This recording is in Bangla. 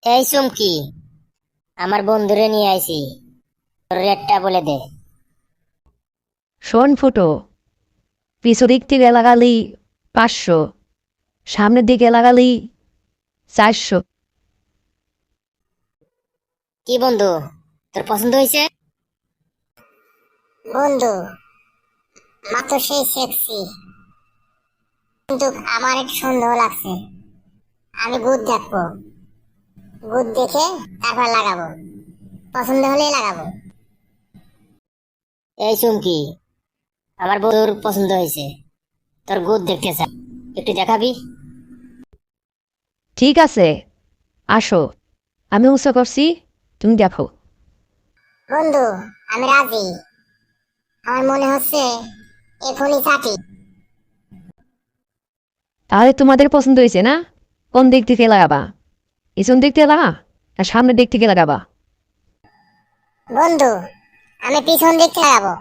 এই চুমকি, আমার বন্ধুরে নিয়ে আইছি, তোর রেটটা বলে দে। শোন ফুটো, পিছু দিক থেকে লাগালি 500, সামনের দিকে লাগালি 400। কি বন্ধু, তোর পছন্দ হয়েছে? বন্ধু, মা তো সেই সেক্সি, কিন্তু আমার একটু সন্দেহ লাগছে। আমি গুড দেখবো, গুড দেখে তারপর লাগাবো, পছন্দ হলেই লাগাবো। এই চুমকি, আমার বন্ধুর পছন্দ হয়েছে, তোর গুড দেখতে চাই, একটু দেখাবি? ঠিক আছে, আসো, আমি উৎস করছি, তুমি দেখো। বন্ধু, আমি রাজি। আমার মনে হচ্ছে এখনই চাটি। তাহলে তোমাদের পছন্দ হয়েছে না? কোন দিক থেকে লাগাবা? পিছন দিক থেকে লাগা না সামনের দিক থেকে লাগাবা? বন্ধু, আমি পিছন দিক থেকে লাগাবো।